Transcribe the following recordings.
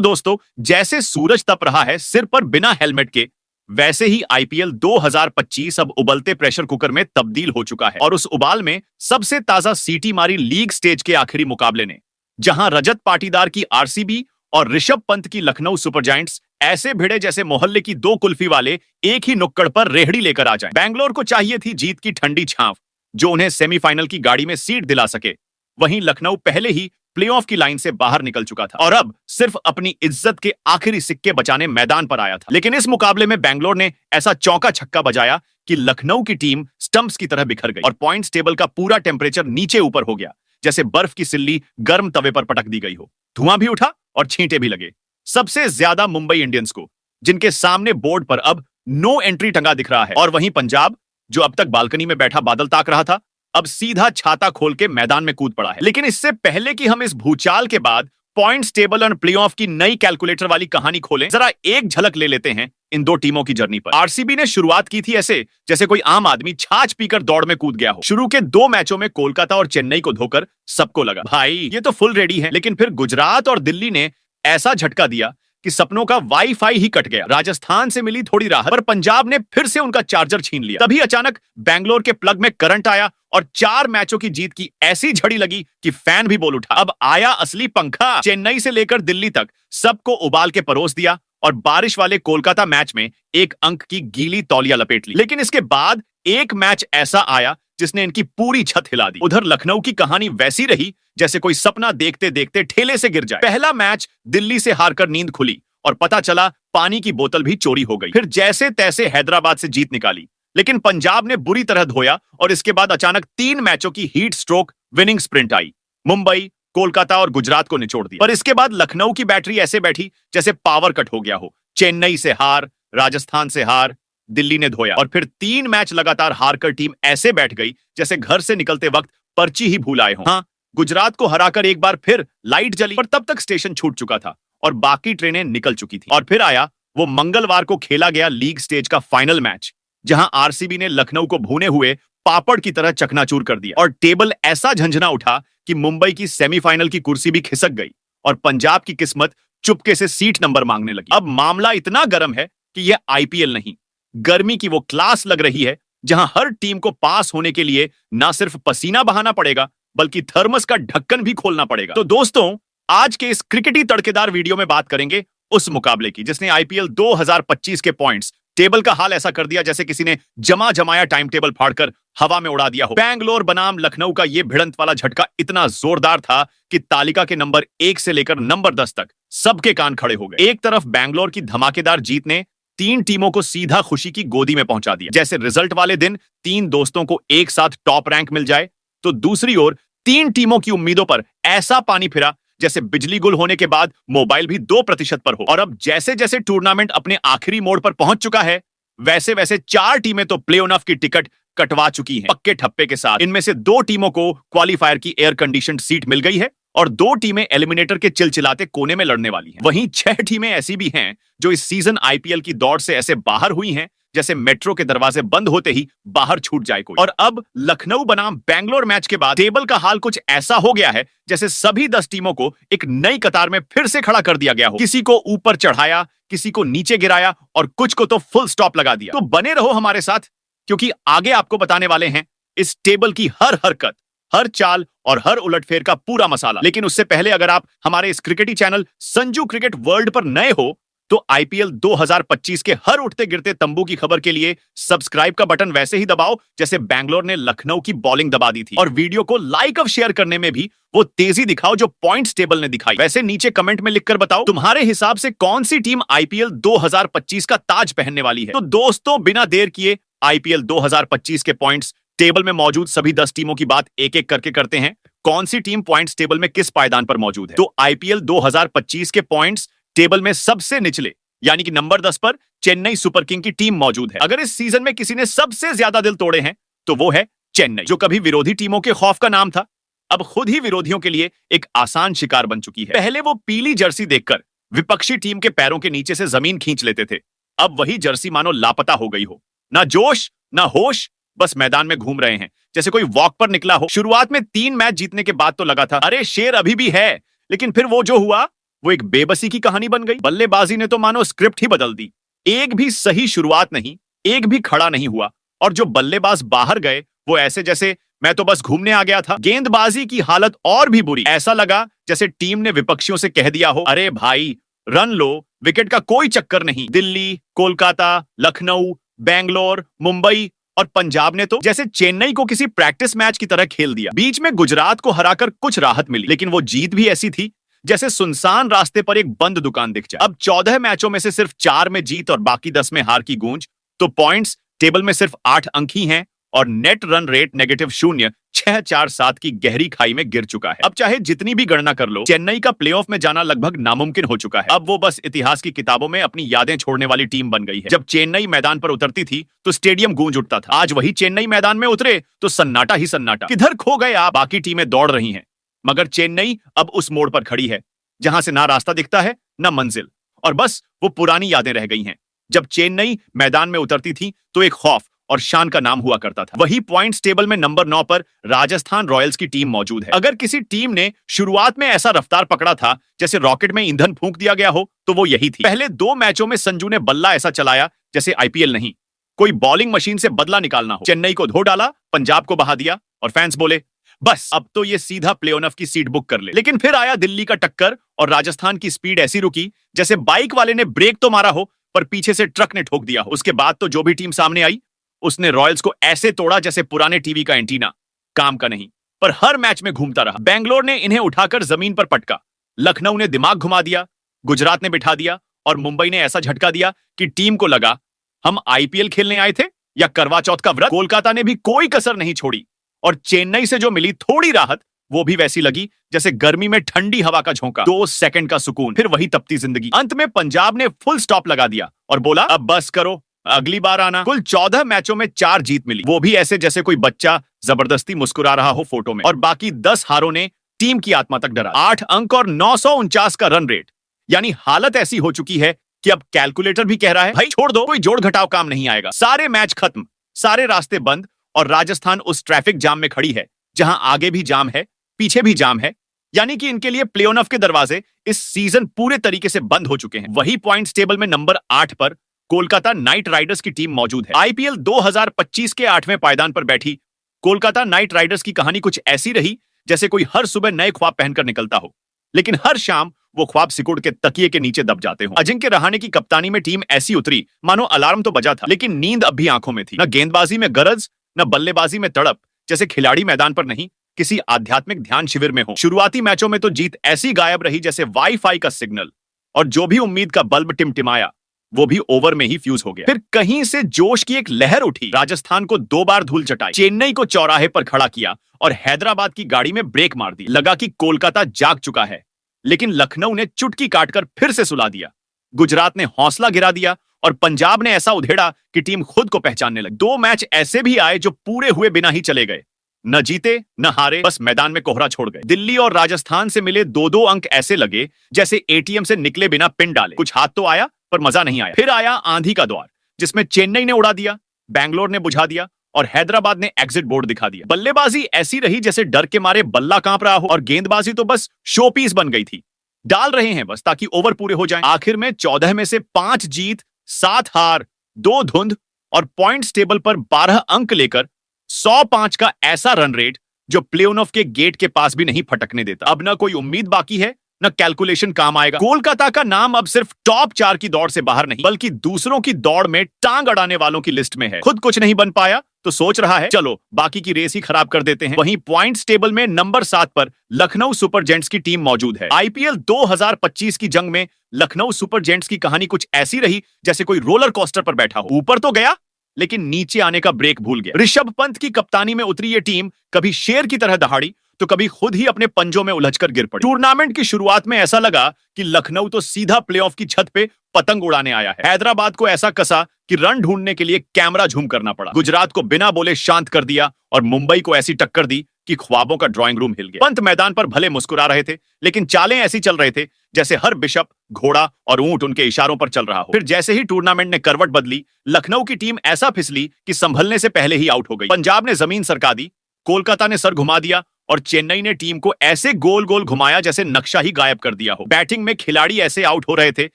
तो दोस्तों, जैसे सूरज तप रहा है सिर पर बिना हेलमेट के, वैसे ही आईपीएल 2025 अब उबलते प्रेशर कुकर में तब्दील हो चुका है। और उस उबाल में सबसे ताजा सीटी मारी लीग स्टेज के आखिरी मुकाबले ने, जहां रजत पाटीदार की आरसीबी और ऋषभ पंत की लखनऊ सुपर जायंट्स ऐसे भिड़े जैसे मोहल्ले की दो कुल्फी वाले एक ही नुक्कड़ पर रेहड़ी लेकर आ जाएं। बैंगलोर को चाहिए थी जीत की ठंडी छांव, जो उन्हें सेमीफाइनल की गाड़ी में सीट दिला सके। वहीं लखनऊ पहले ही प्लेऑफ की लाइन से बाहर निकल चुका था और अब सिर्फ अपनी इज्जत के आखिरी सिक्के बचाने मैदान पर आया था। लेकिन इस मुकाबले में बैंगलोर ने ऐसा चौका छक्का बजाया कि लखनऊ की टीम स्टंप्स की तरह बिखर गई और पॉइंट्स टेबल का पूरा टेम्परेचर नीचे ऊपर हो गया, जैसे बर्फ की सिल्ली गर्म तवे पर पटक दी गई हो। धुआं भी उठा और छींटे भी लगे, सबसे ज्यादा मुंबई इंडियंस को, जिनके सामने बोर्ड पर अब नो एंट्री टंगा दिख रहा है। और वहीं पंजाब, जो अब तक बालकनी में बैठा बादल ताक रहा था, अब सीधा छाता खोल के मैदान में कूद पड़ा है। लेकिन इससे पहले कि हम इस भूचाल के बाद पॉइंट्स टेबल और प्लेऑफ की नई कैलकुलेटर वाली कहानी खोलें, जरा एक झलक ले लेते हैं इन दो टीमों की जर्नी पर। आरसीबी ने शुरुआत की थी ऐसे जैसे कोई आम आदमी छाछ पीकर दौड़ में कूद गया हो। शुरू के 2 मैचों में कोलकाता और चेन्नई को धोकर सबको लगा, भाई ये तो फुल रेडी है। लेकिन फिर गुजरात और दिल्ली ने ऐसा झटका दिया कि सपनों का वाईफाई ही कट गया। राजस्थान से मिली थोड़ी राहत, पर पंजाब ने फिर से उनका चार्जर छीन लिया। तभी अचानक बैंगलोर के प्लग में करंट आया और 4 मैचों की जीत की ऐसी झड़ी लगी कि फैन भी बोल उठा, अब आया असली पंखा। चेन्नई से लेकर दिल्ली तक सबको उबाल के परोस दिया और बारिश वाले कोलकाता मैच में 1 अंक की गीली तौलिया लपेट ली। लेकिन इसके बाद एक मैच ऐसा आया जिसने इनकी पूरी छत हिला दी। उधर लखनऊ की कहानी वैसी रही जैसे कोई सपना देखते देखते ठेले से गिर जाए। पहला मैच दिल्ली से हारकर नींद खुली और पता चला पानी की बोतल भी चोरी हो गई। फिर जैसे तैसे हैदराबाद से जीत निकाली, लेकिन पंजाब ने बुरी तरह धोया और इसके बाद अचानक 3 मैचों की हीट स्ट्रोक विनिंग स्प्रिंट आई। मुंबई, कोलकाता और गुजरात को निचोड़ दिया। पर इसके बाद लखनऊ की बैटरी ऐसे बैठी जैसे पावर कट हो गया हो। चेन्नई से हार, राजस्थान से हार, दिल्ली ने धोया और फिर 3 मैच लगातार हारकर टीम ऐसे बैठ गई जैसे घर से निकलते वक्त पर्ची ही भूल आए हो। हाँ, गुजरात को हराकर एक बार फिर लाइट जली, पर तब तक स्टेशन छूट चुका था और बाकी ट्रेनें निकल चुकी थी। और फिर आया वो मंगलवार को खेला गया लीग स्टेज का फाइनल मैच, जहां आरसीबी ने लखनऊ को भुने हुए पापड़ की तरह चकनाचूर कर दिया और टेबल ऐसा झंझना उठा कि मुंबई की सेमीफाइनल की कुर्सी भी खिसक गई और पंजाब की किस्मत चुपके से सीट नंबर मांगने लगी। अब मामला इतना गर्म है कि यह आईपीएल नहीं, गर्मी की वो क्लास लग रही है जहां हर टीम को पास होने के लिए ना सिर्फ पसीना बहाना पड़ेगा, बल्कि थर्मस का ढक्कन भी खोलना पड़ेगा। तो दोस्तों, आज के इस क्रिकेटी तड़केदार वीडियो में बात करेंगे उस मुकाबले की जिसने आईपीएल 2025 के पॉइंट्स टेबल का हाल ऐसा कर दिया जैसे किसी ने जमा जमाया टाइम टेबल फाड़कर हवा में उड़ा दिया हो। बैंगलोर बनाम लखनऊ का यह भिड़ंत वाला झटका इतना जोरदार था कि तालिका के नंबर 1 से लेकर नंबर 10 तक सबके कान खड़े हो गए। एक तरफ बैंगलोर की धमाकेदार जीत ने 3 टीमों को सीधा खुशी की गोदी में पहुंचा दिया, जैसे रिजल्ट वाले दिन 3 दोस्तों को एक साथ टॉप रैंक मिल जाए, तो दूसरी ओर 3 टीमों की उम्मीदों पर ऐसा पानी फिरा जैसे बिजली गुल होने के बाद मोबाइल भी 2% पर हो। और अब जैसे जैसे टूर्नामेंट अपने आखिरी मोड़ पर पहुंच चुका है, वैसे वैसे 4 टीमें तो प्ले ऑफ की टिकट कटवा चुकी हैं पक्के ठप्पे के साथ। इनमें से 2 टीमों को क्वालिफायर की एयर कंडीशनड सीट मिल गई है और 2 टीमें एलिमिनेटर के चिलचिलाते कोने में लड़ने वाली हैं। वहीं 6 टीमें ऐसी भी हैं जो इस सीजन आईपीएल की दौड़ से ऐसे बाहर हुई हैं जैसे मेट्रो के दरवाजे बंद होते ही बाहर छूट जाए कोई। और अब लखनऊ बनाम बैंगलोर मैच के बाद टेबल का हाल कुछ ऐसा हो गया है जैसे सभी 10 टीमों को एक नई कतार में फिर से खड़ा कर दिया गया हो। किसी को ऊपर चढ़ाया, किसी को नीचे गिराया और कुछ को तो फुल स्टॉप लगा दिया। तो बने रहो हमारे साथ, क्योंकि आगे आपको बताने वाले हैं इस टेबल की हर हरकत, हर चाल और हर उलटफेर का पूरा मसाला। लेकिन उससे पहले अगर आप हमारे इस क्रिकेटी चैनल संजू क्रिकेट वर्ल्ड पर नए हो तो आईपीएल 2025 के हर उठते गिरते तंबू की खबर के लिए सब्सक्राइब का बटन वैसे ही दबाओ जैसे बैंगलोर ने लखनऊ की बॉलिंग दबा दी थी। और वीडियो को लाइक और शेयर करने में भी वो तेजी दिखाओ जो पॉइंट्स टेबल ने दिखाई। वैसे नीचे कमेंट में लिखकर बताओ तुम्हारे हिसाब से कौन सी टीम आईपीएल 2025 का ताज पहनने वाली है। तो दोस्तों, बिना देर किए आईपीएल 2025 के पॉइंट्स टेबल में मौजूद सभी 10 टीमों की बात एक एक करके करते हैं। कौन सी टीम पॉइंट्स टेबल में किस पायदान पर मौजूद है। तो आईपीएल 2025 के पॉइंट्स टेबल में सबसे निचले यानी कि नंबर 10 पर चेन्नई सुपर किंग की टीम मौजूद है। अगर इस सीजन में किसी ने सबसे ज्यादा दिल तोड़े हैं तो वो है चेन्नई, जो कभी विरोधी टीमों के खौफ का नाम था, अब खुद ही विरोधियों के लिए एक आसान शिकार बन चुकी है। पहले वो पीली जर्सी देखकर विपक्षी टीम के पैरों के नीचे से जमीन खींच लेते थे, अब वही जर्सी मानो लापता हो गई हो। ना जोश ना होश, बस मैदान में घूम रहे हैं जैसे कोई वॉक पर निकला हो। शुरुआत में 3 मैच जीतने के बाद तो लगा था अरे शेर अभी भी है, लेकिन फिर वो जो हुआ वो एक बेबसी की कहानी बन गई। बल्लेबाजी ने तो मानो स्क्रिप्ट ही बदल दी। एक भी सही शुरुआत नहीं, एक भी खड़ा नहीं हुआ, और जो बल्लेबाज बाहर गए वो ऐसे जैसे मैं तो बस घूमने आ गया था। गेंदबाजी की हालत और भी बुरी। ऐसा लगा जैसे टीम ने विपक्षियों से कह दिया हो, अरे भाई रन लो, विकेट का कोई चक्कर नहीं। दिल्ली, कोलकाता, लखनऊ, बेंगलोर, मुंबई और पंजाब ने तो जैसे चेन्नई को किसी प्रैक्टिस मैच की तरह खेल दिया। बीच में गुजरात को हराकर कुछ राहत मिली, लेकिन वो जीत भी ऐसी थी जैसे सुनसान रास्ते पर एक बंद दुकान दिख जाए। अब 14 मैचों में से सिर्फ 4 में जीत और बाकी 10 में हार की गूंज, तो पॉइंट्स टेबल में सिर्फ 8 अंक ही हैं और नेट रन रेट -0, 6-4-7 की गहरी खाई में गिर चुका है। अब चाहे जितनी भी गणना कर लो, चेन्नई का प्लेऑफ में जाना लगभग नामुमकिन हो चुका है। अब वो बस इतिहास की किताबों में अपनी यादें छोड़ने वाली टीम बन गई है। जब चेन्नई मैदान पर उतरती थी तो स्टेडियम गूंज उठता था। आज वही चेन्नई मैदान में उतरे तो सन्नाटा ही सन्नाटा। किधर खो गए आप? बाकी टीमें दौड़ रही हैं, मगर चेन्नई अब उस मोड़ पर खड़ी है जहां से ना रास्ता दिखता है ना मंजिल, और बस वो पुरानी यादें रह गई हैं। जब चेन्नई मैदान में उतरती थी तो एक खौफ और शान का नाम हुआ करता था। वही पॉइंट्स टेबल में नंबर 9 पर राजस्थान रॉयल्स की टीम मौजूद है। अगर किसी टीम ने शुरुआत में ऐसा रफ्तार पकड़ा था जैसे रॉकेट में ईंधन फूंक दिया गया हो, तो वो यही थी। पहले 2 मैचों में संजू ने बल्ला ऐसा चलाया जैसे आईपीएल नहीं, कोई बॉलिंग मशीन से बदला निकालना हो। चेन्नई को धो डाला, पंजाब को बहा दिया, और फैंस बोले बस अब तो ये सीधा प्लेऑफ की सीट बुक कर ले। लेकिन फिर आया दिल्ली का टक्कर और राजस्थान की स्पीड ऐसी रुकी जैसे बाइक वाले ने ब्रेक तो मारा हो पर पीछे से ट्रक ने ठोक दिया हो। उसके बाद तो जो भी टीम सामने आई उसने रॉयल्स को ऐसे तोड़ा जैसे पुराने टीवी का एंटीना, काम का नहीं पर हर मैच में घूमता रहा। बेंगलोर ने इन्हें उठाकर जमीन पर पटका, लखनऊ ने दिमाग घुमा दिया, गुजरात ने बिठा दिया और मुंबई ने ऐसा झटका दिया कि टीम को लगा हम आईपीएल खेलने आए थे या करवा चौथ का व्रत। कोलकाता ने भी कोई कसर नहीं छोड़ी और चेन्नई से जो मिली थोड़ी राहत वो भी वैसी लगी जैसे गर्मी में ठंडी हवा का झोंका। 2 सेकंड का सुकून, फिर वही तपती जिंदगी। अंत में पंजाब ने फुल स्टॉप लगा दिया और बोला अब बस करो, अगली बार आना। कुल 14 मैचों में 4 जीत मिली, वो भी ऐसे जैसे कोई बच्चा जबरदस्ती मुस्कुरा रहा हो फोटो में, और बाकी 10 हारों ने टीम की आत्मा तक डरा। 8 अंक और 949 का रन रेट, यानी हालत ऐसी हो चुकी है कि अब कैलकुलेटर भी कह रहा है भाई छोड़ दो, कोई जोड़ घटाव काम नहीं आएगा। सारे मैच खत्म, सारे रास्ते बंद, और राजस्थान उस ट्रैफिक जाम में खड़ी है जहां आगे भी जाम है, पीछे भी जाम है। यानी कि इनके लिए प्लेऑफ के दरवाजे इस सीजन पूरे तरीके से बंद हो चुके हैं। वही पॉइंट्स टेबल में नंबर 8 पर कोलकाता नाइट राइडर्स की टीम मौजूद है। आईपीएल 2025 के 8वें पायदान पर बैठी कोलकाता नाइट राइडर्स की कहानी कुछ ऐसी रही जैसे कोई हर सुबह नए ख्वाब पहनकर निकलता हो, लेकिन हर शाम वो ख्वाब सिकुड़ के तकिए के नीचे दब जाते हो। अजिंक्य रहाणे की कप्तानी में टीम ऐसी उतरी मानो अलार्म तो बजा था, लेकिन नींद अब भी आंखों में थी। न गेंदबाजी में गरज, न बल्लेबाजी में तड़प, जैसे खिलाड़ी मैदान पर नहीं किसी आध्यात्मिक ध्यान शिविर में हो। शुरुआती मैचों में तो जीत ऐसी गायब रही जैसे वाईफाई का सिग्नल, और जो भी उम्मीद का बल्ब टिमटिमाया वो भी ओवर में ही फ्यूज हो गया। फिर कहीं से जोश की एक लहर उठी, राजस्थान को 2 बार धूल चटाई, चेन्नई को चौराहे पर खड़ा किया और हैदराबाद की गाड़ी में ब्रेक मार दी। लगा कि कोलकाता जाग चुका है, लेकिन लखनऊ ने चुटकी काटकर फिर से सुला दिया। गुजरात ने हौसला गिरा दिया और पंजाब ने ऐसा उधेड़ा कि टीम खुद को पहचानने लगी। 2 मैच ऐसे भी आए जो पूरे हुए बिना ही चले गए, न जीते न हारे, बस मैदान में कोहरा छोड़ गए। दिल्ली और राजस्थान से मिले 2-2 अंक ऐसे लगे जैसे एटीएम से निकले बिना पिन डाले। कुछ हाथ तो आया पर मजा नहीं आया। फिर आया आंधी का दौर, जिसमें चेन्नई ने उड़ा दिया, बेंगलोर ने बुझा दिया और हैदराबाद ने एग्जिट बोर्ड दिखा दिया। बल्लेबाजी ऐसी रही जैसे डर के मारे बल्ला कांप रहा हो, और गेंदबाजी तो बस शो पीस बन गई थी। डाल रहे हैं बस ताकि ओवर पूरे हो जाएं। आखिर में 14 में से 5 जीत, 7 हार, 2 धुंध और पॉइंट्स टेबल पर 12 अंक लेकर 105 का ऐसा रन रेट जो प्लेऑफ के गेट के पास भी नहीं फटकने देता। अब ना कोई उम्मीद बाकी है, न कैलकुलेशन काम आएगा। कोलकाता का नाम अब सिर्फ टॉप 4 की दौड़ से बाहर नहीं, बल्कि दूसरों की दौड़ में टांग अड़ाने वालों की लिस्ट में है। खुद कुछ नहीं बन पाया तो सोच रहा है चलो बाकी की रेस ही खराब कर देते हैं। वहीं पॉइंट्स टेबल में नंबर 7 पर लखनऊ सुपर जेंट्स की टीम मौजूद है। आईपीएल 2025 की जंग में लखनऊ सुपर जेंट्स की कहानी कुछ ऐसी रही जैसे कोई रोलर कोस्टर पर बैठा हो। ऊपर तो गया लेकिन नीचे आने का ब्रेक भूल गया। ऋषभ पंत की कप्तानी में उतरी ये टीम कभी शेर की तरह दहाड़ी तो कभी खुद ही अपने पंजों में उलझकर गिर पड़ी। टूर्नामेंट की शुरुआत में ऐसा लगा कि लखनऊ तो सीधा प्लेऑफ की छत पे पतंग उड़ाने आया है। हैदराबाद को ऐसा कसा कि रन ढूंढने के लिए कैमरा झूम करना पड़ा। गुजरात को बिना बोले शांत कर दिया और मुंबई को ऐसी टक्कर दी कि ख्वाबों का ड्राइंग रूम हिल गया। पंत मैदान पर भले मुस्कुरा रहे थे, लेकिन चालें ऐसी चल रहे थे जैसे हर बिशप, घोड़ा और ऊंट उनके इशारों पर चल रहा हो। फिर जैसे ही टूर्नामेंट ने करवट बदली, लखनऊ की टीम ऐसा फिसली कि संभलने से पहले ही आउट हो गई। पंजाब ने जमीन सरका दी, कोलकाता ने सर घुमा दिया और चेन्नई ने टीम को ऐसे गोल गोल घुमाया जैसे नक्शा ही गायब कर दिया हो। बैटिंग में खिलाड़ी ऐसे आउट हो रहे थे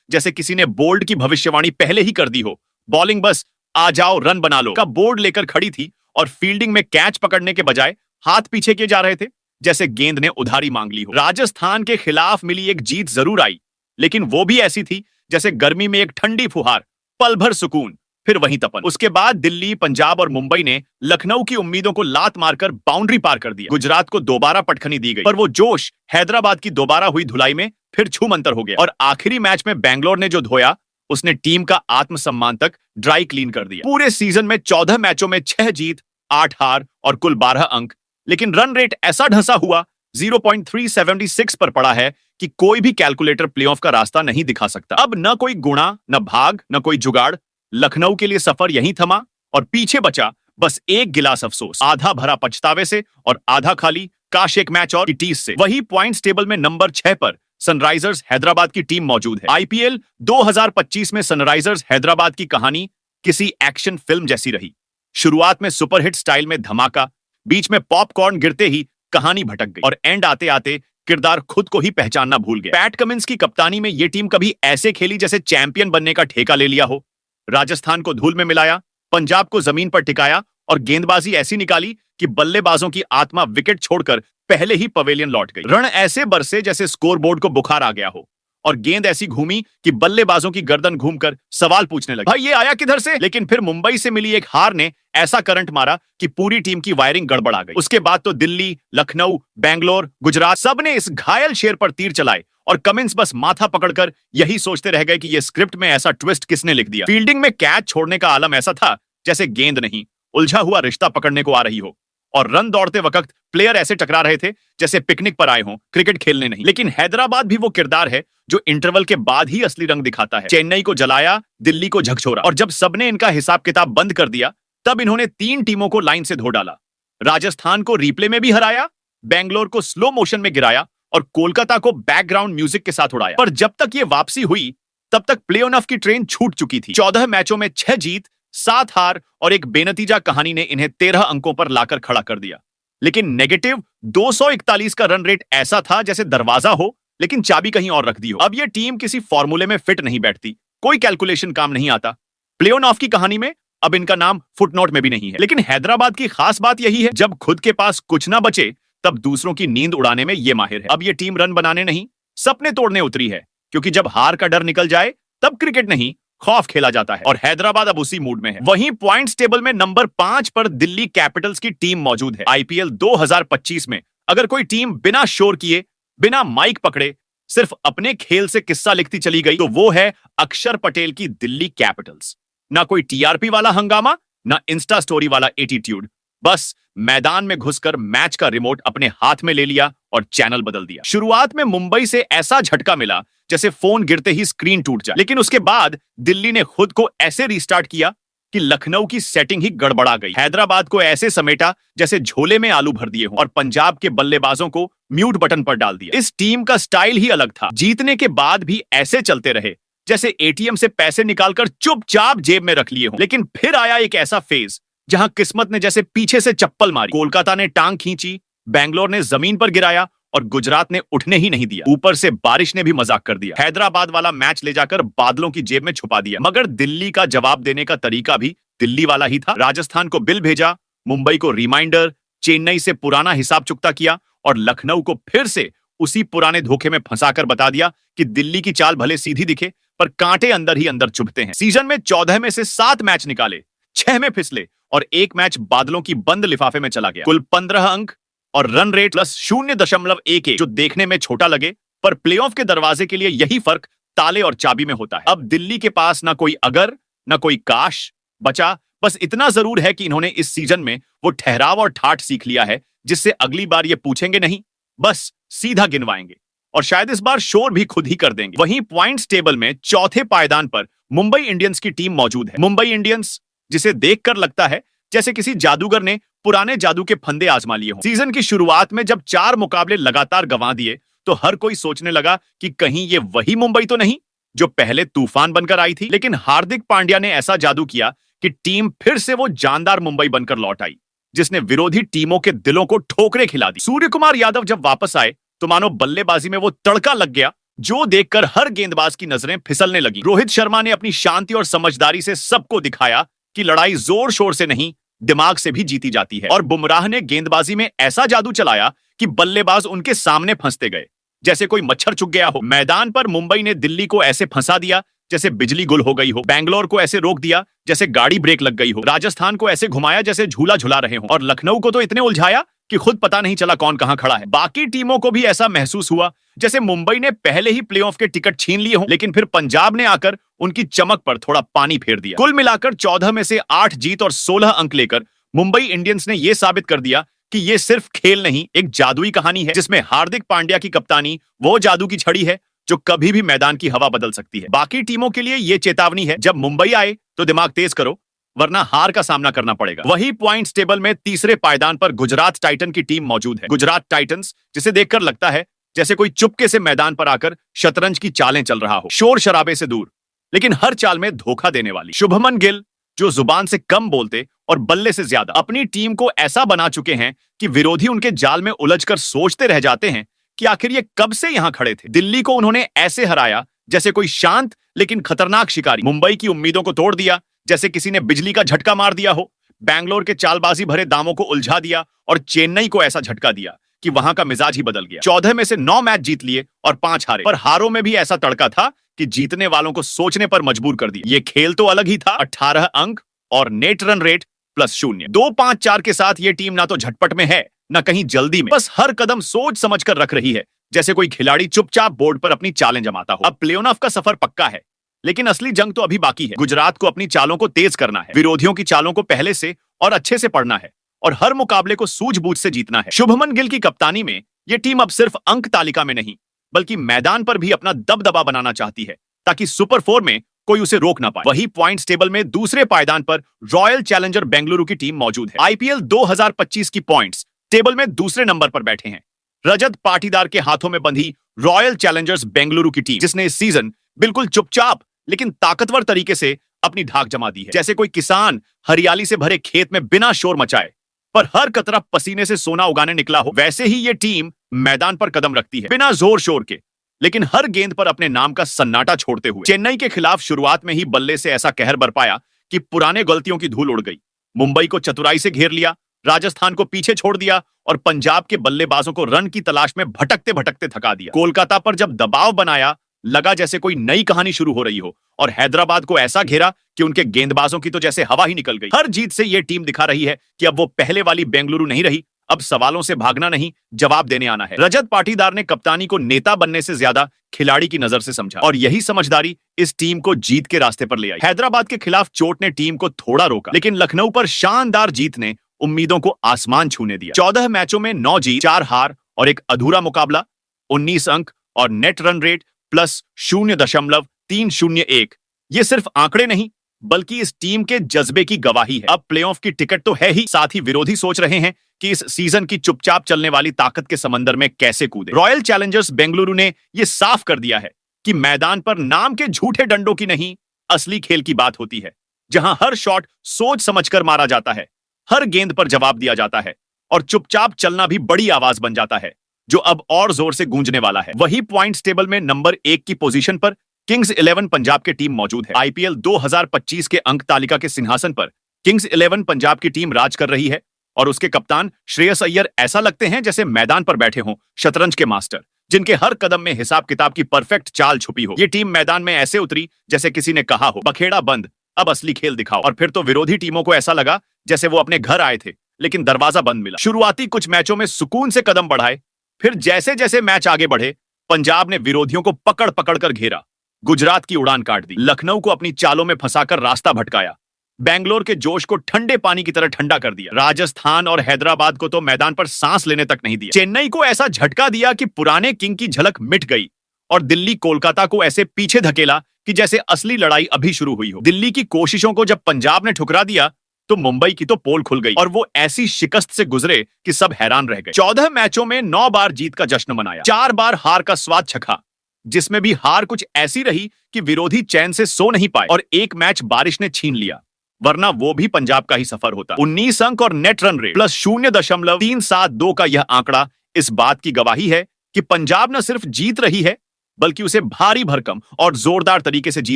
जैसे किसी ने बोल्ड की भविष्यवाणी पहले ही कर दी हो। बॉलिंग बस आ जाओ रन बना लो का बोर्ड लेकर खड़ी थी और फील्डिंग में कैच पकड़ने के बजाय हाथ पीछे किए जा रहे थे जैसे गेंद ने उधारी मांग ली हो। राजस्थान के खिलाफ मिली एक जीत जरूर आई, लेकिन वो भी ऐसी थी जैसे गर्मी में एक ठंडी फुहार, पल भर सुकून, फिर वहीं तपन। उसके बाद दिल्ली, पंजाब और मुंबई ने लखनऊ की उम्मीदों को लात मारकर बाउंड्री पार कर दिया। गुजरात को दोबारा पटखनी दी गई, पर वो जोश हैदराबाद की दोबारा हुई धुलाई में फिर छूमंतर हो गया। और आखिरी मैच में बेंगलोर ने जो धोया, उसने टीम का आत्मसम्मान तक ड्राई क्लीन कर दिया। पूरे सीजन में 14 मैचों में 6 जीत, 8 हार और कुल 12 अंक, लेकिन रन रेट ऐसा ढंसा हुआ 0.376 पर पड़ा है कि कोई भी कैलकुलेटर प्लेऑफ का रास्ता नहीं दिखा सकता। अब न कोई गुणा, न भाग, न कोई जुगाड़। लखनऊ के लिए सफर यहीं थमा और पीछे बचा बस एक गिलास अफसोस, आधा भरा पछतावे से और आधा खाली काश एक मैच और टीस से। वही पॉइंट्स टेबल में नंबर 6 पर सनराइजर्स हैदराबाद की टीम मौजूद है। आईपीएल 2025 में सनराइजर्स हैदराबाद की कहानी किसी एक्शन फिल्म जैसी रही। शुरुआत में सुपरहिट स्टाइल में धमाका, बीच में पॉपकॉर्न गिरते ही कहानी भटक गई और एंड आते आते किरदार खुद को ही पहचानना भूल गया। पैट कमिंस की कप्तानी में यह टीम कभी ऐसे खेली जैसे चैंपियन बनने का ठेका ले लिया हो। राजस्थान को धूल में मिलाया, पंजाब को जमीन पर टिकाया और गेंदबाजी ऐसी निकाली कि बल्लेबाजों की आत्मा विकेट छोड़कर पहले ही पवेलियन लौट गई। रन ऐसे बरसे जैसे स्कोरबोर्ड को बुखार आ गया हो और गेंद ऐसी घूमी कि बल्लेबाजों की गर्दन घूमकर सवाल पूछने लगे, भाई ये आया किधर से? लेकिन फिर मुंबई से मिली एक हार ने ऐसा करंट मारा कि पूरी टीम की वायरिंग गड़बड़ा गई। उसके बाद तो दिल्ली, लखनऊ, बेंगलोर, गुजरात सब ने इस घायल शेर पर तीर चलाए और कमिंस बस माथा पकड़कर यही सोचते रह गए कि ये स्क्रिप्ट में ऐसा ट्विस्ट किसने लिख दिया। फील्डिंग में कैच छोड़ने का आलम ऐसा था जैसे गेंद नहीं, उलझा हुआ रिश्ता पकड़ने को आ रही हो और रन दौड़ते वक्त प्लेयर ऐसे टकरा रहे थे जैसे पिकनिक पर आए हों, क्रिकेट खेलने नहीं। लेकिन हैदराबाद भी वो किरदार है जो इंटरवल के बाद ही असली रंग दिखाता है। चेन्नई को जलाया, दिल्ली को झकझोरा और जब सबने इनका हिसाब किताब बंद कर दिया तब इन्होंने 3 टीमों को लाइन से धो डाला। राजस्थान को रिप्ले में भी हराया, बेंगलोर को स्लो मोशन में गिराया और कोलकाता को बैकग्राउंड म्यूजिक के साथ उड़ाया। पर जब तक ये वापसी हुई तब तक प्ले ऑफ की ट्रेन छूट चुकी थी। 14 मैचों में 6 जीत, 7 हार और एक बेनतीजा कहानी ने इन्हें 13 अंकों पर लाकर खड़ा कर दिया। लेकिन नेगेटिव 241 का रन रेट ऐसा था जैसे दरवाजा हो लेकिन चाबी कहीं और रख दी हो। अब यह टीम किसी फॉर्मूले में फिट नहीं बैठती, कोई कैलकुलेशन काम नहीं आता। प्ले ऑफ की कहानी में अब इनका नाम फुटनोट में भी नहीं है। लेकिन हैदराबाद की खास बात यही है, जब खुद के पास कुछ ना बचे तब दूसरों की नींद उड़ाने में ये माहिर है। अब ये टीम रन बनाने नहीं, सपने तोड़ने उतरी है, क्योंकि जब हार का डर निकल जाए तब क्रिकेट नहीं खौफ खेला जाता है। और हैदराबाद अब उसी मूड में है। वहीं पॉइंट्स टेबल में नंबर 5 पर दिल्ली कैपिटल्स की टीम मौजूद है। आईपीएल 2025 में अगर कोई टीम बिना शोर किए, बिना माइक पकड़े, सिर्फ अपने खेल से किस्सा लिखती चली गई तो वो है अक्षर पटेल की दिल्ली कैपिटल्स। ना कोई टीआरपी वाला हंगामा, ना इंस्टा स्टोरी वाला एटीट्यूड, बस मैदान में घुसकर मैच का रिमोट अपने हाथ में ले लिया और चैनल बदल दिया। शुरुआत में मुंबई से ऐसा झटका मिला जैसे फोन गिरते ही स्क्रीन टूट जाए, लेकिन उसके बाद दिल्ली ने खुद को ऐसे रिस्टार्ट किया कि लखनऊ की सेटिंग ही गड़बड़ा गई। हैदराबाद को ऐसे समेटा जैसे झोले में आलू भर दिए हों और पंजाब के बल्लेबाजों को म्यूट बटन पर डाल दिया। इस टीम का स्टाइल ही अलग था, जीतने के बाद भी ऐसे चलते रहे जैसे एटीएम से पैसे निकालकर चुपचाप जेब में रख लिए हों। लेकिन फिर आया एक ऐसा फेज जहां किस्मत ने जैसे पीछे से चप्पल मारी। कोलकाता ने टांग खींची, बेंगलोर ने जमीन पर गिराया और गुजरात ने उठने ही नहीं दिया। ऊपर से बारिश ने भी मजाक कर दिया। हैदराबाद वाला मैच ले जाकर बादलों की जेब में छुपा दिया। मगर दिल्ली का जवाब देने का तरीका भी दिल्ली वाला ही था। राजस्थान को बिल भेजा, मुंबई को रिमाइंडर, चेन्नई से पुराना हिसाब चुकता किया और लखनऊ को फिर से उसी पुराने धोखे में फंसाकर बता दिया कि दिल्ली की चाल भले सीधी दिखे पर कांटे अंदर ही अंदर चुभते हैं। सीजन में 14 में से 7 मैच निकाले, 6 में फिसले और 1 मैच बादलों की बंद लिफाफे में चला गया। कुल 15 अंक और रन रेट प्लस 0.11, जो देखने में छोटा लगे पर प्लेऑफ के दरवाजे के लिए यही फर्क ताले और चाबी में होता है। अब दिल्ली के पास ना कोई अगर, ना कोई काश बचा, बस इतना जरूर है कि इन्होंने इस सीजन में वो ठहराव और ठाठ सीख लिया है जिससे अगली बार ये पूछेंगे नहीं, बस सीधा गिनवाएंगे और शायद इस बार शोर भी खुद ही कर देंगे। वहीं पॉइंट्स टेबल में चौथे पायदान पर मुंबई इंडियंस की टीम मौजूद है। मुंबई इंडियंस जिसे देखकर लगता है जैसे किसी जादूगर ने पुराने जादू के फंदे आजमा लिए हों। सीजन की शुरुआत में जब 4 मुकाबले लगातार गंवा दिए तो हर कोई सोचने लगा कि कहीं ये वही मुंबई तो नहीं जो पहले तूफान बनकर आई थी। लेकिन हार्दिक पांड्या ने ऐसा जादू किया कि टीम फिर से वो जानदार मुंबई बनकर लौट आई। जिसने विरोधी टीमों के दिलों को ठोकरें खिला दी। सूर्य कुमार यादव जब वापस आए तो मानो बल्लेबाजी में वो तड़का लग गया जो देखकर हर गेंदबाज की नजरें फिसलने लगी। रोहित शर्मा ने अपनी शांति और समझदारी से सबको दिखाया कि लड़ाई जोर शोर से नहीं, दिमाग से भी जीती जाती है। और बुमराह ने गेंदबाजी में ऐसा जादू चलाया कि बल्लेबाज उनके सामने फंसते गए जैसे कोई मच्छर चुग गया हो। मैदान पर मुंबई ने दिल्ली को ऐसे फंसा दिया जैसे बिजली गुल हो गई हो, बैंगलोर को ऐसे रोक दिया जैसे गाड़ी ब्रेक लग गई हो, राजस्थान को ऐसे घुमाया जैसे झूला झुला रहे हो, और लखनऊ को तो इतने उलझाया कि खुद पता नहीं चला कौन कहां खड़ा है। बाकी टीमों को भी ऐसा महसूस हुआ जैसे मुंबई ने पहले ही प्लेऑफ के टिकट छीन लिए हों, लेकिन फिर पंजाब ने आकर उनकी चमक पर थोड़ा पानी फेर दिया। कुल मिलाकर 14 में से 8 जीत और 16 अंक लेकर मुंबई इंडियंस ने यह साबित कर दिया कि ये सिर्फ खेल नहीं, एक जादुई कहानी है जिसमें हार्दिक पांड्या की कप्तानी वो जादू की छड़ी है जो कभी भी मैदान की हवा बदल सकती है। बाकी टीमों के लिए ये चेतावनी है, जब मुंबई आए तो दिमाग तेज करो वरना हार का सामना करना पड़ेगा। वही पॉइंट्स टेबल में तीसरे पायदान पर गुजरात टाइटन की टीम मौजूद है। गुजरात टाइटंस, जिसे देखकर लगता है जैसे कोई चुपके से मैदान पर आकर शतरंज की चालें चल रहा हो, शोर शराबे से दूर लेकिन हर चाल में धोखा देने वाली। शुभमन गिल, जो जुबान से कम बोलते और बल्ले से ज्यादा अपनी टीम को ऐसा बना चुके हैं कि विरोधी उनके जाल में उलझकर सोचते रह जाते हैं कि आखिर ये कब से यहां खड़े थे। दिल्ली को उन्होंने ऐसे हराया जैसे कोई शांत लेकिन खतरनाक शिकारी। मुंबई की उम्मीदों को तोड़ दिया जैसे किसी ने बिजली का झटका मार दिया हो। बैंगलोर के चालबाजी भरे दामों को उलझा दिया और चेन्नई को ऐसा झटका दिया कि वहां का मिजाज ही बदल गया। 14 में से 9 मैच जीत लिए और 5 हारे, पर हारों में भी ऐसा तड़का था कि जीतने वालों को सोचने पर मजबूर कर दिया। ये खेल तो अलग ही था। 18 अंक और नेट रन रेट +0। 2-5-4 के साथ ये टीम ना तो झटपट में है न कहीं जल्दी में, बस हर कदम सोच समझ कर रख रही है जैसे कोई खिलाड़ी चुपचाप बोर्ड पर अपनी चालें जमाता हो। अब प्लेऑफ का सफर पक्का है लेकिन असली जंग तो अभी बाकी है। गुजरात को अपनी चालों को तेज करना है, विरोधियों की चालों को पहले से और अच्छे से पढ़ना है और हर मुकाबले को सूझबूझ से जीतना है। शुभमन गिल की कप्तानी में यह टीम अब सिर्फ अंक तालिका में नहीं बल्कि मैदान पर भी अपना दबदबा बनाना चाहती है ताकि सुपर 4 में कोई उसे रोक ना पाए। वही पॉइंट्स टेबल में दूसरे पायदान पर रॉयल चैलेंजर बेंगलुरु की टीम मौजूद है। आईपीएल 2025 की पॉइंट्स टेबल में दूसरे नंबर पर बैठे हैं रजत पाटीदार के हाथों में बंधी रॉयल चैलेंजर्स बेंगलुरु की टीम, जिसने इस सीजन बिल्कुल चुपचाप लेकिन ताकतवर तरीके से अपनी धाक जमा दी है। जैसे कोई किसान हरियाली से भरे खेत में बिना शोर मचाए पर हर कतरा पसीने से सोना उगाने निकला हो, वैसे ही ये टीम मैदान पर कदम रखती है बिना जोर शोर के लेकिन हर गेंद पर अपने नाम का सन्नाटा छोड़ते हुए। चेन्नई के खिलाफ शुरुआत में ही बल्ले से ऐसा कहर बरपाया कि पुराने गलतियों की धूल उड़ गई। मुंबई को चतुराई से घेर लिया, राजस्थान को पीछे छोड़ दिया और पंजाब के बल्लेबाजों को रन की तलाश में भटकते भटकते थका दिया। कोलकाता पर जब दबाव बनाया लगा जैसे कोई नई कहानी शुरू हो रही हो और हैदराबाद को ऐसा घेरा कि उनके गेंदबाजों की तो जैसे हवा ही निकल गई। हर जीत से यह टीम दिखा रही है कि अब वो पहले वाली बेंगलुरु नहीं रही, अब सवालों से भागना नहीं जवाब देने आना है। रजत पाटीदार ने कप्तानी को नेता बनने से ज्यादा खिलाड़ी की नजर से समझा और यही समझदारी इस टीम को जीत के रास्ते पर ले आई। हैदराबाद के खिलाफ चोट ने टीम को थोड़ा रोका लेकिन लखनऊ पर शानदार जीत ने उम्मीदों को आसमान छूने दिया। 14 मैचों में 9 जीत, 4 हार और एक अधूरा मुकाबला, 19 अंक और नेट रन रेट +0.301। ये सिर्फ आंकड़े नहीं बल्कि इस टीम के जज्बे की गवाही है। अब प्लेऑफ की टिकट तो है ही, साथ ही विरोधी सोच रहे हैं कि इस सीजन की चुपचाप चलने वाली ताकत के समंदर में कैसे कूदे। रॉयल चैलेंजर्स बेंगलुरु ने यह साफ कर दिया है कि मैदान पर नाम के झूठे डंडों की नहीं, असली खेल की बात होती है, जहां हर शॉट सोच समझकर मारा जाता है, हर गेंद पर जवाब दिया जाता है और चुपचाप चलना भी बड़ी आवाज बन जाता है जो अब और जोर से गूंजने वाला है। वही पॉइंट्स टेबल में नंबर 1 की पोजीशन पर किंग्स 11 पंजाब की टीम मौजूद है। आईपीएल 2025 के अंक तालिका के सिंहासन पर किंग्स 11 पंजाब की टीम राज कर रही है और उसके कप्तान श्रेयस अय्यर ऐसा लगते हैं जैसे मैदान पर बैठे हों शतरंज के मास्टर, जिनके हर कदम में हिसाब किताब की परफेक्ट चाल छुपी हो। ये टीम मैदान में ऐसे उतरी जैसे किसी ने कहा हो, बखेड़ा बंद, अब असली खेल दिखाओ। और फिर तो विरोधी टीमों को ऐसा लगा जैसे वो अपने घर आए थे लेकिन दरवाजा बंद मिला। शुरुआती कुछ मैचों में सुकून से कदम बढ़ाए, फिर जैसे जैसे मैच आगे बढ़े पंजाब ने विरोधियों को पकड़ पकड़ कर घेरा, गुजरात की उड़ान काट दी, लखनऊ को अपनी चालों में फंसाकर रास्ता भटकाया, बेंगलोर के जोश को ठंडे पानी की तरह ठंडा कर दिया, राजस्थान और हैदराबाद को तो मैदान पर सांस लेने तक नहीं दिया, चेन्नई को ऐसा झटका दिया कि पुराने किंग की झलक मिट गई और दिल्ली कोलकाता को ऐसे पीछे धकेला कि जैसे असली लड़ाई अभी शुरू हुई हो। दिल्ली की कोशिशों को जब पंजाब ने ठुकरा दिया तो मुंबई की तो पोल खुल गई और वो ऐसी शिकस्त से गुजरे कि सब हैरान रह गए। 14 मैचों में 9 बार जीत का जश्न मनाया, 4 बार हार का स्वाद चखा, जिसमें भी हार कुछ ऐसी रही कि विरोधी चैन से सो नहीं पाए और एक मैच बारिश ने छीन लिया। वरना वो भी पंजाब का ही सफर होता। 19 अंक और नेट रन रेट प्लस 0.372 का यह आंकड़ा इस बात की गवाही है कि पंजाब न सिर्फ जीत रही है बल्कि उसे भारी भरकम और जोरदार तरीके से जी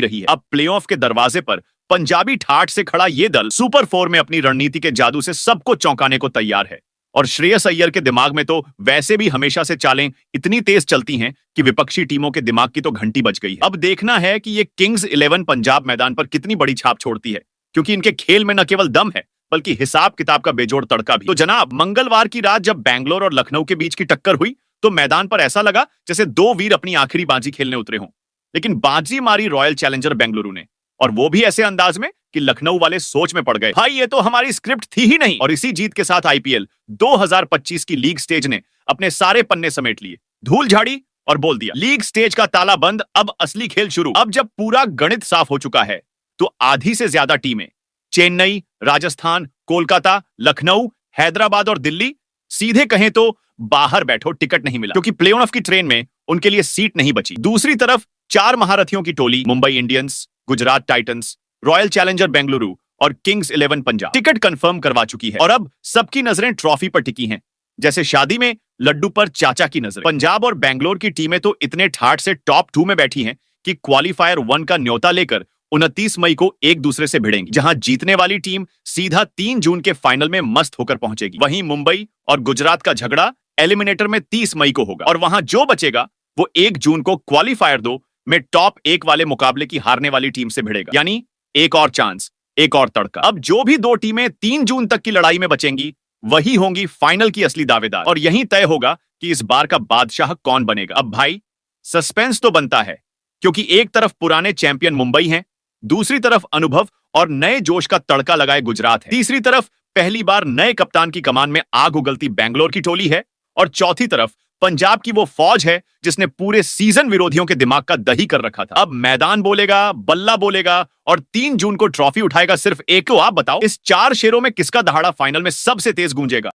रही है। अब प्लेऑफ के दरवाजे पर पंजाबी ठाठ से खड़ा यह दल सुपर 4 में अपनी रणनीति के जादू से सबको चौंकाने को तैयार है। और श्रेयस अय्यर के दिमाग में तो वैसे भी हमेशा से चालें इतनी तेज चलती हैं कि विपक्षी टीमों के दिमाग की तो घंटी बज गई है। अब देखना है कि ये किंग्स 11 पंजाब मैदान पर कितनी बड़ी छाप छोड़ती है, क्योंकि इनके खेल में न केवल दम है बल्कि हिसाब किताब का बेजोड़ तड़का भी। तो जनाब, मंगलवार की रात जब बैंगलोर और लखनऊ के बीच की टक्कर हुई तो मैदान पर ऐसा लगा जैसे दो वीर अपनी आखिरी बाजी खेलने उतरे हों। लेकिन बाजी मारी रॉयल चैलेंजर बेंगलुरु ने, और वो भी ऐसे अंदाज में कि लखनऊ वाले सोच में पड़ गए, भाई ये तो हमारी स्क्रिप्ट थी ही नहीं। और इसी जीत के साथ आईपीएल 2025 की लीग स्टेज ने अपने सारे पन्ने समेट लिए, धूल झाड़ी और बोल दिया लीग स्टेज का ताला बंद, अब असली खेल शुरू। अब जब पूरा गणित साफ हो चुका है तो आधी से ज्यादा टीमें चेन्नई, राजस्थान, कोलकाता, लखनऊ, हैदराबाद और दिल्ली सीधे कहें तो बाहर बैठो, टिकट नहीं मिला, क्योंकि प्ले ऑफ की ट्रेन में उनके लिए सीट नहीं बची। दूसरी तरफ 4 महारथियों की टोली Mumbai Indians, Gujarat Titans, Royal Challenger Bengaluru और किंग्स 11 पंजाब टिकट कंफर्म करवा चुकी है। और अब सबकी नजरें ट्रॉफी पर टिकी हैं, जैसे शादी में लड्डू पर चाचा की नजर। पंजाब और बेंगलोर की टीमें तो इतने ठाठ से टॉप 2 में बैठी हैं कि क्वालिफायर 1 का न्योता लेकर 29 मई को एक दूसरे से भिड़ेंगी, जहां जीतने वाली टीम सीधा 3 जून के फाइनल में मस्त होकर पहुंचेगी। वहीं मुंबई और गुजरात का झगड़ा एलिमिनेटर में 30 मई को होगा, और वहां जो बचेगा वो 1 जून को क्वालिफायर 2 में टॉप 1 वाले मुकाबले की हारने वाली टीम से भिड़ेगा। यानी एक और चांस, एक और तड़का। अब जो भी 2 टीमें 3 जून तक की लड़ाई में बचेंगी वही होंगी फाइनल की असली दावेदार, और यही तय होगा कि इस बार का बादशाह कौन बनेगा। अब भाई सस्पेंस तो बनता है, क्योंकि एक तरफ पुराने चैंपियन मुंबई हैं, दूसरी तरफ अनुभव और नए जोश का तड़का लगाए गुजरात है, तीसरी तरफ पहली बार नए कप्तान की कमान में आग उगलती बैंगलोर की टोली है, और चौथी तरफ पंजाब की वो फौज है जिसने पूरे सीजन विरोधियों के दिमाग का दही कर रखा था। अब मैदान बोलेगा, बल्ला बोलेगा, और 3 जून को ट्रॉफी उठाएगा सिर्फ एक। को आप बताओ, इस 4 शेरों में किसका दहाड़ा फाइनल में सबसे तेज गूंजेगा?